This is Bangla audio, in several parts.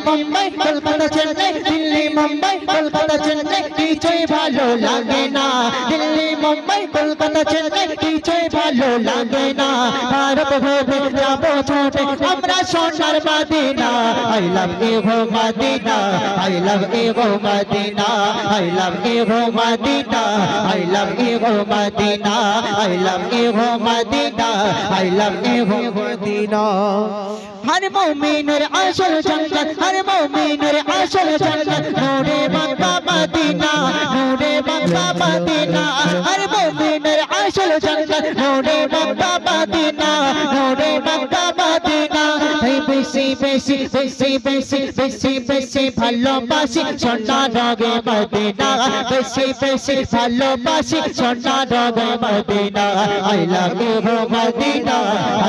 মুম্বাই কলকাতা চেন্নাই দিল্লি মুম্বাই কলকাতা চেন্নাই কিছুই ভালো লাগে না দিল্লি মুম্বাই কলকাতা চেন্নাই কিছুই ভালো লাগে না ভারত ভেবে যাবো ছোটে আমরা সোনার Madina I love you Madina I love you Madina I love you Madina I love you Madina I love you Madina I love you Madina हर मोमिनेर आसल जन्नत हर मोमिनेर आसल जन्नत नूरे मक्का मदीना नूरे मक्का मदीना हर मोमिनेर आसल जन्नत नूरे मक्का मदीना नूरे मक्का मदीना hey बेसी बेसी बेसी बेसी बेसी बेसी ভালোবাসি সোনার রঙে মদিনা বেশি বেশি ভালোবাসি সোনার রঙে Madina I love you Madina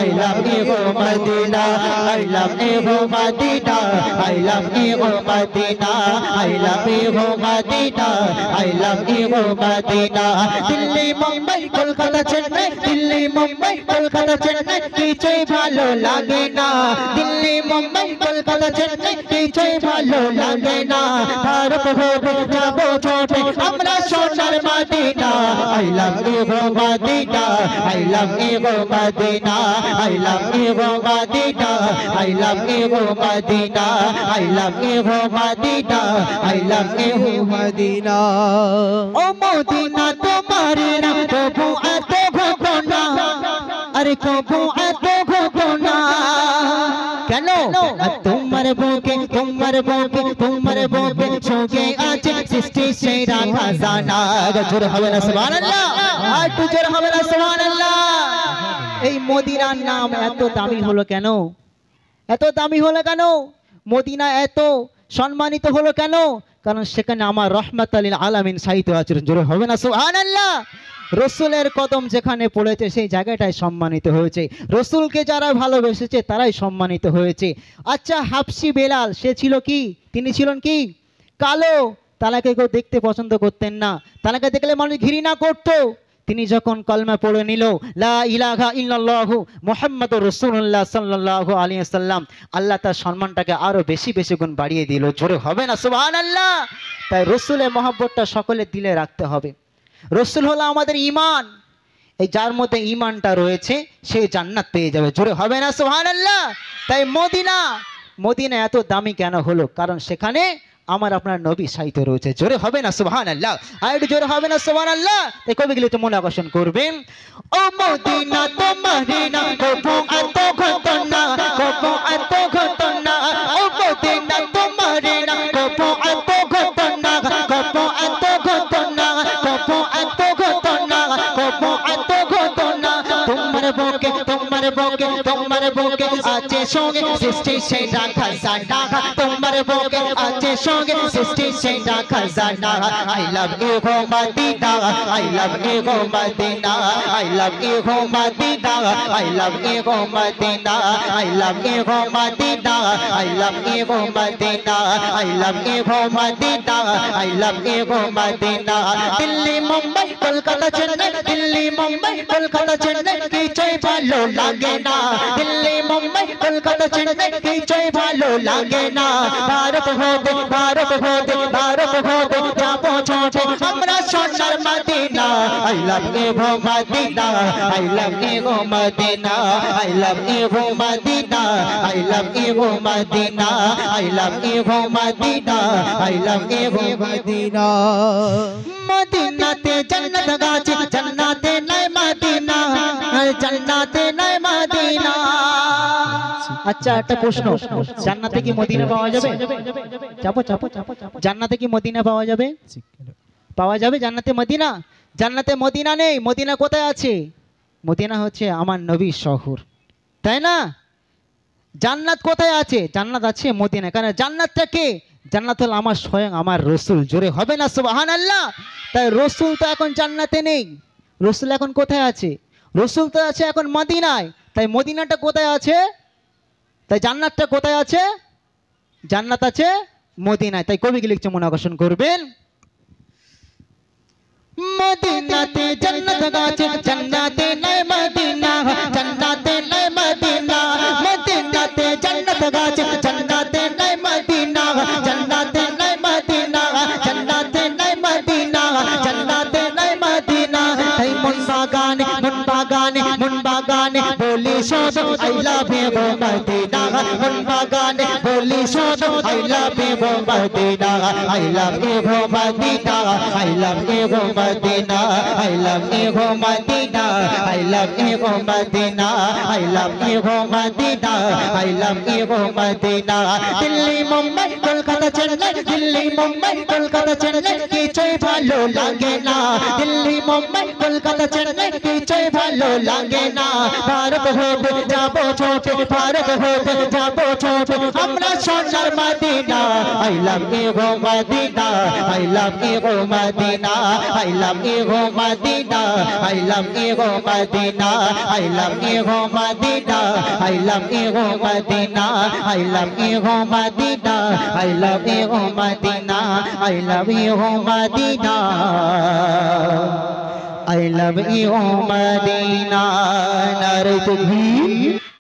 I love you Madina I love you Madina I love you Madina I love you Madina I love you Madina Delhi Mumbai Kolkata Chennai Delhi Mumbai Kolkata Chennai কিছুই ভালো লাগে না Delhi Mumbai Kolkata Chennai কিছুই ভালো লাগে না ভারত ভেবে যাবো ছোটে আমরা সোনার Madina I love you Madina I love you Madina I love you Madina I love you Madina I love you Madina I love you Madina O Madina তোমারে না প্রভু এত ঘটনা আরে প্রভু এত ঘটনা কেন তোমার বুকে ছোকে আছে সৃষ্টি সেরা খাজানা জোরে হবে না সুবহানাল্লাহ আর একটু জোরে হবে না সুবহানাল্লাহ এই মদিনার নাম এত দামি হলো কেন এত দামি হলো কেন মদিনা এত সম্মানিত হলো কেন কারণ সেখানে আমার রহমাতুল লিল আলামিন সাহিত্য আছে জোরে হবে না সুবহানাল্লাহ রসুলের কদম যেখানে পড়েছে সেই জায়গাটায় সম্মানিত হয়েছে রসুলকে যারা ভালোবেসেছে তারাই সম্মানিত হয়েছে আচ্ছা হাবশি বেলাল সে ছিল কি তিনি ছিলেন কি কালো তাকে কেউ দেখতে পছন্দ করতেন না তাকে দেখলে মানুষ ঘৃণা করত তিনি যখন কলমা পড়ে নিল লা ইলাহা ইল্লাল্লাহু মুহাম্মাদুর রাসূলুল্লাহ সাল্লাল্লাহু আলাইহি ওয়াসাল্লাম আল্লাহ তার সম্মানটাকে আরো বেশি বেশি গুণ বাড়িয়ে দিল জোরে হবে না সুবহানাল্লাহ তাই রসুলের মহব্বতটা সকলের দিলে রাখতে হবে রসুল হলো আমাদের ঈমান এই যার মধ্যে ঈমানটা রয়েছে সে জান্নাত পেয়ে যাবে জোরে হবে না সুবহানাল্লাহ তাই মদিনা এত দামি কেন হলো কারণ সেখানে আমার আপনার নবী সাহিত্য রয়েছে জোরে হবে না সুবহানাল্লাহ আর একটু জোরে হবে না সুবহানাল্লাহ তাই কবিগুলো একটু মনে আকর্ষণ করবেন ও মদিনা তোমারে না কবু এত ঘটনা কবু এত ঘটনা ও মদিনা তোমারে না কবু এত ঘটনা কবু এত ঘটনা কবু এত ঘটনা কবু এত ঘটনা তোমার বুকে আছে সঙ্গে সৃষ্টি সেরা খাজানা তোমার বুকে আছে সঙ্গে সৃষ্টি সেরা খাজানা I love you Madina I love you Madina I love you Madina I love you Madina I love you Madina I love you Madina I love you Madina I love you Madina Delhi Mumbai Kolkata Chennai Delhi Mumbai Kolkata Chennai কিছুই ভালো লাগে না দিল্লি মুম্বাই কলকাতা চেন্নাই কিছুই ভালো লাগে না ভারত হতে যাবো ছোটে আমরা সোনার Madina I love you Madina I love you Madina I love you Madina I love you Madina I love you Madina I love you Madina মদিনাতে জান্নাত গাছে জান্নাতে নাই মদিনা জান্নাতে নাই মদিনা আচ্ছা একটা প্রশ্ন জান্নাতে কি মদিনা পাওয়া যাবে চাপো জান্নাতে কি মদিনা পাওয়া যাবে জান্নাতে মদিনা নেই মদিনা কোথায় আছে মদিনা হচ্ছে আমার নবীর শহর তাই না জান্নাত কোথায় আছে জান্নাত আছে মদিনা কারণ জান্নাতটা কে জান্নাত হলো আমার স্বয়ং আমার রসুল জোরে হবে না সুবহানাল্লাহ তাই রসুল তো এখন জান্নাতে নেই রসুল এখন কোথায় আছে রসুল তো আছে এখন মদিনায় তাই মদিনাটা কোথায় আছে তাই জান্নাতটা কোথায় আছে জান্নাত আছে মদিনায় তাই কবি কি লিখছে মনে আকর্ষণ করবেন মদিনাতে জান্নাত গাছে জান্নাতে নাই মদিনা জান্নাতে নাই মদিনা মদিনাতে জান্নাত গাছে জান্নাতে নাই মদিনা বন বাগানে বলি শোনো I love you Madina I love you Madina I love you Madina I love you Madina I love you Madina I love you Madina I love you Madina Delhi Mumbai Kolkata Chennai Delhi Mumbai Kolkata Chennai কিছুই ভালো লাগে না দিল্লি মুম্বাই কলকাতা চেন্নাই কিছুই ভালো লাগে না ভারত হতে যাবো ছোটে ভারত হতে যাবো ছোটে আমরা সোনার Madina I love you Madina I love you Madina I love you Madina I love you Madina I love you Madina I love you Madina I love you Madina I love you Madina I love you Madina I love you Madina নারে তাকবীর